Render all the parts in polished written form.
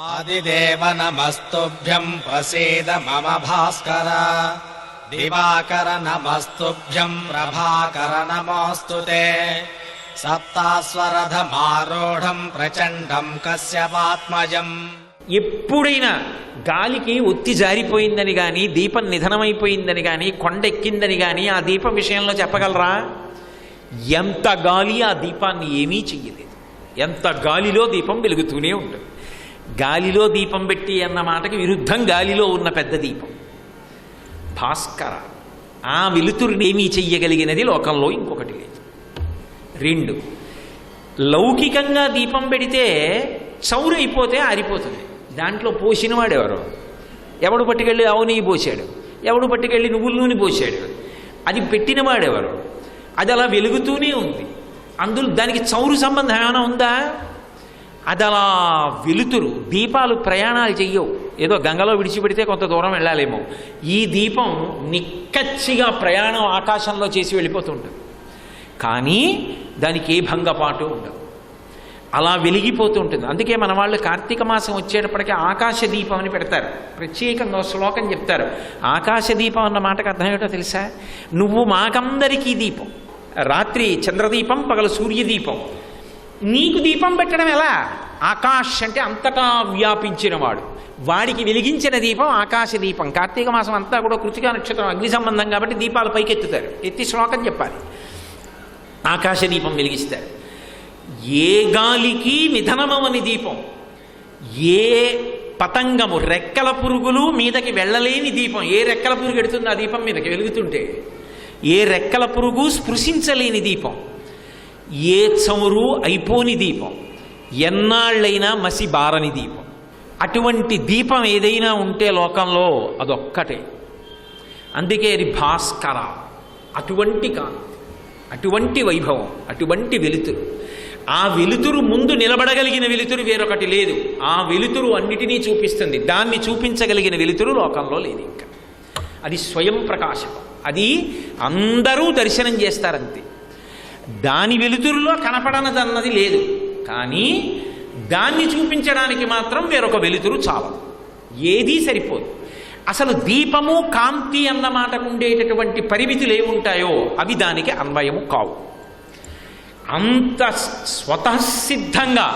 ఆదిదేవ నమస్తుభ్యం ప్రసీద మమ భాస్కర. దివాకర నమస్తుభ్యం ప్రభాకర నమోస్తుతే. సప్తాస్వరథమారూఢం ప్రచండం కశ్యపాత్మజం. ఎప్పుడైనా గాలికి ఒత్తి జారిపోయిందని కానీ, దీపం నిధనమైపోయిందని కానీ, కొండెక్కిందని కానీ ఆ దీపం విషయంలో చెప్పగలరా? ఎంత గాలి ఆ దీపాన్ని ఏమీ చెయ్యలేదు. ఎంత గాలిలో దీపం వెలుగుతూనే ఉంటుంది. గాలిలో దీపం పెట్టి అన్న మాటకి విరుద్ధం గాలిలో ఉన్న పెద్ద దీపం భాస్కర. ఆ వెలుతురుని ఏమీ చెయ్యగలిగినది లోకంలో ఇంకొకటి లేదు. 2, లౌకికంగా దీపం పెడితే చౌరైపోతే ఆరిపోతుంది. దాంట్లో పోసినవాడు ఎవడు పట్టుకెళ్ళి ఆవు నెయ్యి పోసాడు, ఎవడు పట్టుకెళ్ళి నువ్వుల నూనె పోసాడు, అది పెట్టినవాడెవరు? అది అలా వెలుగుతూనే ఉంది. అందులో దానికి చౌరు సంబంధం ఏమైనా ఉందా? అది అలా వెలుతురు. దీపాలు ప్రయాణాలు చెయ్యవు. ఏదో గంగలో విడిచిపెడితే కొంత దూరం వెళ్ళాలేమో. ఈ దీపం నిక్కచ్చిగా ప్రయాణం ఆకాశంలో చేసి వెళ్ళిపోతుంటుంది. కానీ దానికి ఏ భంగపాటు ఉండదు. అలా వెలిగిపోతూ ఉంటుంది. అందుకే మన వాళ్ళు కార్తీక మాసం వచ్చేటప్పటికీ ఆకాశ దీపం అని పెడతారు. ప్రత్యేకంగా శ్లోకం చెప్తారు. ఆకాశ దీపం అన్న మాటకు అర్థం ఏమిటో తెలుసా? నువ్వు మాకందరికీ దీపం. రాత్రి చంద్రదీపం, పగలు సూర్యదీపం. నీకు దీపం పెట్టడం ఎలా? ఆకాశ్ అంటే అంతటా వ్యాపించినవాడు, వాడికి వెలిగించిన దీపం ఆకాశ దీపం. కార్తీక మాసం అంతా కూడా కృతికా నక్షత్రం అగ్ని సంబంధం కాబట్టి దీపాలు పైకెత్తుతారు. ఎత్తి శ్లోకం చెప్పాలి. ఆకాశ దీపం వెలిగిస్తారు. ఏ గాలికి నిధనమవని దీపం, ఏ పతంగము రెక్కల పురుగులు మీదకి వెళ్ళలేని దీపం. ఏ రెక్కల పురుగు ఎడుతుంది ఆ దీపం మీదకి వెలుగుతుంటే? ఏ రెక్కల పురుగు స్పృశించలేని దీపం, ఏ చమురు అయిపోని దీపం, ఎన్నాళ్ళైనా మసి బారని దీపం. అటువంటి దీపం ఏదైనా ఉంటే లోకంలో అదొక్కటే. అందుకే అది భాస్కర. అటువంటి కాంతి, అటువంటి వైభవం, అటువంటి వెలుతురు. ఆ వెలుతురు ముందు నిలబడగలిగిన వెలుతురు వేరొకటి లేదు. ఆ వెలుతురు అన్నిటినీ చూపిస్తుంది. దాన్ని చూపించగలిగిన వెలుతురు లోకంలో లేదు ఇంకా. అది స్వయం ప్రకాశం. అది అందరూ దర్శనం చేస్తారంతే. దాని వెలుతురులో కనపడనదన్నది లేదు. కానీ దాన్ని చూపించడానికి మాత్రం వేరొక వెలుతురు చాలు. ఏదీ సరిపోదు. అసలు దీపము కాంతి అన్న మాటకు ఉండేటటువంటి పరిమితులు ఏముంటాయో అవి దానికి అన్వయము కావు. అంత స్వతసిద్ధంగా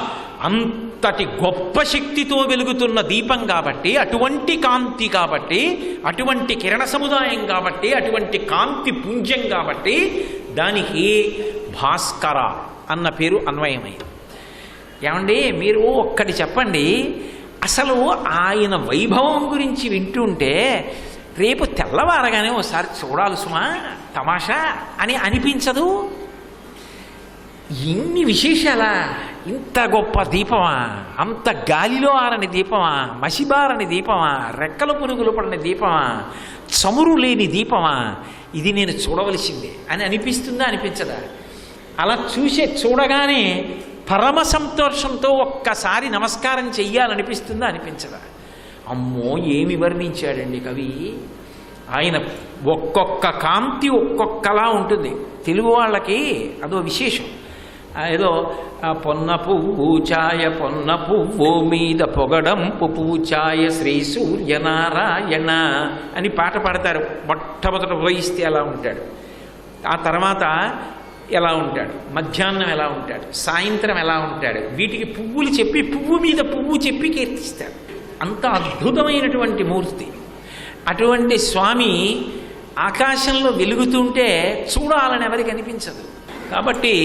అంతటి గొప్ప శక్తితో వెలుగుతున్న దీపం కాబట్టి, అటువంటి కాంతి కాబట్టి, అటువంటి కిరణ సముదాయం కాబట్టి, అటువంటి కాంతి పుంజం కాబట్టి దానికి భాస్కర అన్న పేరు అన్వయమైంది. ఏమండి, మీరు ఒక్కటి చెప్పండి. అసలు ఆయన వైభవం గురించి వింటుంటే రేపు తెల్లవారగానే ఒకసారి చూడాలి సుమా తమాషా అని అనిపించదు? ఇన్ని విశేషాలా? ఇంత గొప్ప దీపమా, అంత గాలిలో ఆరని దీపమా, మసిబారని దీపమా, రెక్కల పురుగులు పడిన దీపమా, చమురు లేని దీపమా, ఇది నేను చూడవలసిందే అని అనిపిస్తుందా అనిపించదా? అలా చూడగానే పరమ సంతోషంతో ఒక్కసారి నమస్కారం చెయ్యాలనిపిస్తుందా అనిపించదా? అమ్మో, ఏమి వర్ణించాడండి కవి. ఆయన ఒక్కొక్క కాంతి ఒక్కొక్కలా ఉంటుంది. తెలుగు వాళ్ళకి అదో విశేషం. ఏదో పొన్న పువ్వు ఛాయ, పొన్న పువ్వు మీద పొగడంపు పూచాయ శ్రీ సూర్యనారాయణ అని పాట పాడతారు. మొట్టమొదట ఉదయిస్తే ఎలా ఉంటాడు, ఆ తర్వాత ఎలా ఉంటాడు, మధ్యాహ్నం ఎలా ఉంటాడు, సాయంత్రం ఎలా ఉంటాడు, వీటికి పువ్వులు చెప్పి పువ్వు మీద పువ్వు చెప్పి కీర్తిస్తాడు. అంత అద్భుతమైనటువంటి మూర్తి. అటువంటి స్వామి ఆకాశంలో వెలుగుతుంటే చూడాలని ఎవరికి అనిపించదు. కాబట్టి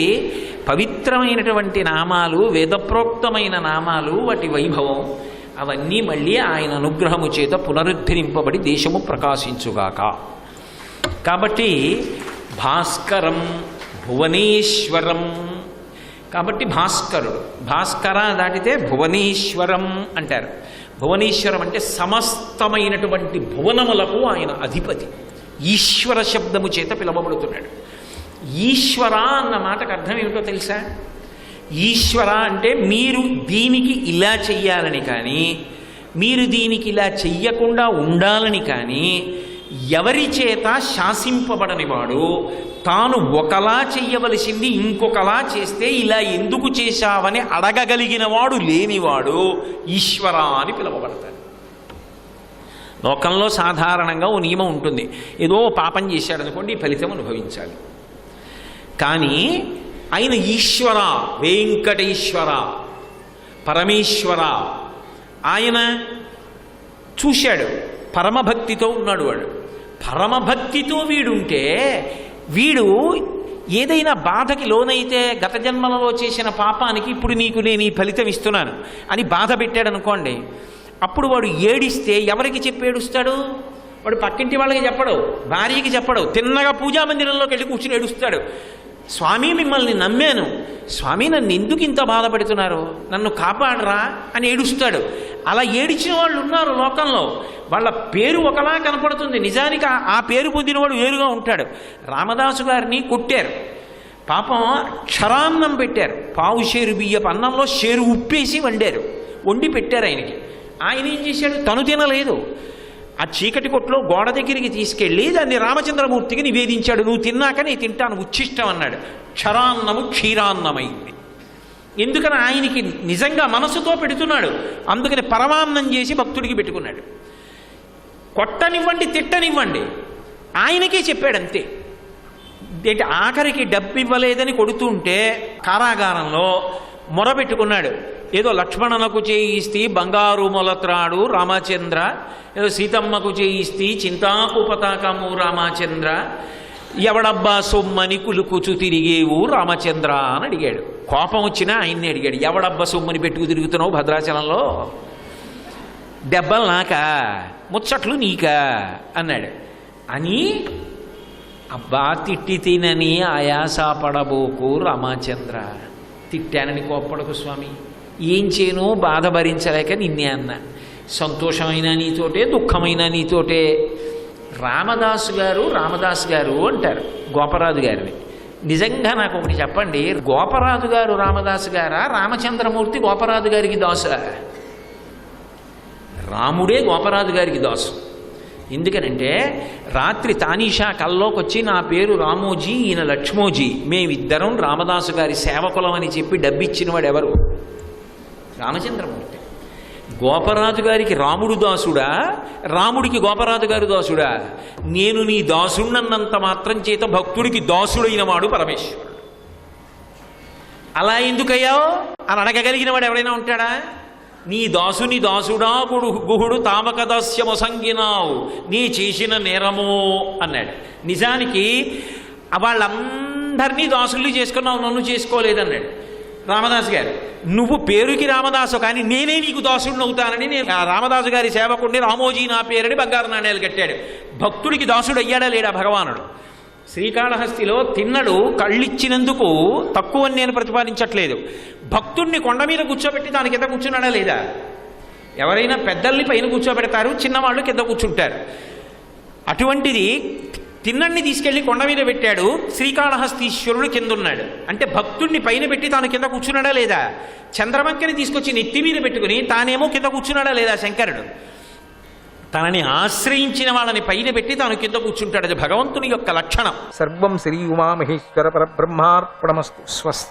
పవిత్రమైనటువంటి నామాలు, వేదప్రోక్తమైన నామాలు, వాటి వైభవం అవన్నీ మళ్ళీ ఆయన అనుగ్రహము చేత పునరుద్ధరింపబడి దేశము ప్రకాశించుగాక. కాబట్టి భాస్కరం భువనేశ్వరం. కాబట్టి భాస్కరుడు, భాస్కర దాటితే భువనేశ్వరం అంటారు. భువనేశ్వరం అంటే సమస్తమైనటువంటి భువనములకు ఆయన అధిపతి. ఈశ్వర శబ్దము చేత పిలవబడుతున్నాడు. ఈశ్వర అన్న మాటకు అర్థం ఏమిటో తెలుసా? ఈశ్వర అంటే మీరు దీనికి ఇలా చెయ్యాలని కానీ, మీరు దీనికి ఇలా చెయ్యకుండా ఉండాలని కానీ, ఎవరి చేత శాసింపబడనివాడు తాను ఒకలా చెయ్యవలసింది ఇంకొకలా చేస్తే ఇలా ఎందుకు చేశావని అడగగలిగిన వాడు లేనివాడు ఈశ్వర అని పిలువబడతాడు. లోకంలో సాధారణంగా ఓ నియమం ఉంటుంది, ఏదో పాపం చేశాడు అనుకోండి ఈ ఫలితం అనుభవించాలి. కానీ ఆయన ఈశ్వర, వెంకటేశ్వర, పరమేశ్వర. ఆయన చూశాడు, పరమభక్తితో ఉన్నాడు. వాడు పరమభక్తితో వీడుంటే వీడు ఏదైనా బాధకి లోనైతే గత జన్మలలో చేసిన పాపానికి ఇప్పుడు నీకు నేను ఈ ఫలితం ఇస్తున్నాను అని బాధ పెట్టాడు అనుకోండి, అప్పుడు వాడు ఏడిస్తే ఎవరికి చెప్పి ఏడుస్తాడు? వాడు పక్కింటి వాళ్ళకి చెప్పడు, భార్యకి చెప్పడు, తిన్నగా పూజా మందిరంలోకి వెళ్ళి కూర్చుని ఏడుస్తాడు. స్వామి మిమ్మల్ని నమ్మాను, స్వామి నన్ను ఎందుకు ఇంత బాధపెడుతున్నారు, నన్ను కాపాడరా అని ఏడుస్తాడు. అలా ఏడిచిన వాళ్ళు ఉన్నారు లోకంలో. వాళ్ళ పేరు ఒకలా కనపడుతుంది, నిజానికి ఆ పేరు పొందినవాడు వేరుగా ఉంటాడు. రామదాసు గారిని కొట్టారు, పాపం క్షరాన్నం పెట్టారు, పావు షేరు బియ్యపు అన్నంలో షేరు ఉప్పేసి వండి పెట్టారు ఆయనకి. ఆయన ఏం చేశాడు? తను తినలేదు. ఆ చీకటి కొట్లో గోడ దగ్గరికి తీసుకెళ్ళి దాన్ని రామచంద్రమూర్తికి నివేదించాడు. నువ్వు తిన్నాక నేను తింటాను, ఉచ్ఛిష్టం అన్నాడు. క్షరాన్నము క్షీరాన్నమైంది. ఎందుకని ఆయనకి నిజంగా మనసుతో పెడుతున్నాడు, అందుకని పరమాన్నం చేసి భక్తుడికి పెట్టుకున్నాడు. కొట్టనివ్వండి తిట్టనివ్వండి ఆయనకే చెప్పాడు అంతే. ఆఖరికి డబ్బు ఇవ్వలేదని కొడుతుంటే కారాగారంలో మొరబెట్టుకున్నాడు. ఏదో లక్ష్మణనకు చేయిస్తే బంగారు మొలత్రాడు రామచంద్ర, ఏదో సీతమ్మకు చేయిస్తే చింతాకు పతాకము రామచంద్ర, ఎవడబ్బా సొమ్మని కులుకుచు తిరిగేవు రామచంద్ర అని అడిగాడు. కోపం వచ్చినా ఆయన్ని అడిగాడు, ఎవడబ్బా సొమ్మని పెట్టుకు తిరుగుతున్నావు భద్రాచలంలో, దెబ్బలు నాకా, ముచ్చట్లు నీకా అన్నాడు. అని అబ్బా తిట్టి తినని ఆయాసపడబోకు రామచంద్ర, తిట్టానని కోప్పడకు స్వామి, ఏం చేయను బాధ భరించలేక నిన్నే అన్నా, సంతోషమైనా నీతోటే దుఃఖమైనా నీతోటే. రామదాసు గారు అంటారు గోపరాజు గారిని. నిజంగా నాకు ఒకటి చెప్పండి, గోపరాజు గారు రామదాసు గారా, రామచంద్రమూర్తి గోపరాజు గారికి దాసా? రాముడే గోపరాజు గారికి దాసు. ఎందుకనంటే రాత్రి తానీషా కల్లోకి వచ్చి నా పేరు రామోజీ, ఈయన లక్ష్మోజీ, మేమిద్దరం రామదాసు గారి సేవకులం అని చెప్పి డబ్బిచ్చిన వాడు ఎవరు? రామచంద్రమూర్తి. గోపరాజు గారికి రాముడు దాసుడా, రాముడికి గోపరాజు గారు దాసుడా? నేను నీ దాసుడినంత మాత్రం చేత భక్తుడికి దాసుడైన వాడు పరమేశ్వరుడు. అలా ఎందుకయ్యావు అని అడగగలిగిన వాడు ఎవరైనా ఉంటాడా? నీ దాసుని దాసుడా గుహుడు తామక దాస్యమొసంగినావు, నీ చేసిన నేరమో అన్నాడు. నిజానికి వాళ్ళందరినీ దాసుల్ని చేసుకున్నావు, నన్ను చేసుకోలేదన్నాడు రామదాసు గారు. నువ్వు పేరుకి రామదాసు, కానీ నేనే నీకు దాసుడిని అవుతానని నేను రామదాసు గారి సేవకుడిని రామోజీ నా పేరుని బంగారు నాణ్యాలు కట్టాడు. భక్తుడికి దాసుడు అయ్యాడా లేడా భగవానుడు? శ్రీకాళహస్తిలో తిన్నడు కళ్ళిచ్చినందుకు తక్కువని నేను ప్రతిపాదించట్లేదు. భక్తుడిని కొండ మీద కూర్చోబెట్టి దాని కింద కూర్చున్నాడా లేదా? ఎవరైనా పెద్దల్ని పైన కూర్చోబెడతారు, చిన్నవాళ్ళు కింద కూర్చుంటారు. అటువంటిది తిన్నడిని తీసుకెళ్లి కొండ మీద పెట్టాడు, శ్రీకాళహస్తీశ్వరుడు కింద ఉన్నాడు. అంటే భక్తుడిని పైన పెట్టి తాను కింద కూర్చున్నాడా లేదా? చంద్రవంకని తీసుకొచ్చి నెత్తి మీద పెట్టుకుని తానేమో కింద కూర్చున్నాడా లేదా శంకరుడు? తనని ఆశ్రయించిన వాళ్ళని పైన పెట్టి తాను కింద కూర్చుంటాడు. అది భగవంతుని యొక్క లక్షణం. సర్వం శ్రీ ఉమామహేశ్వర పరబ్రహ్మార్పణమస్తు. స్వస్తి.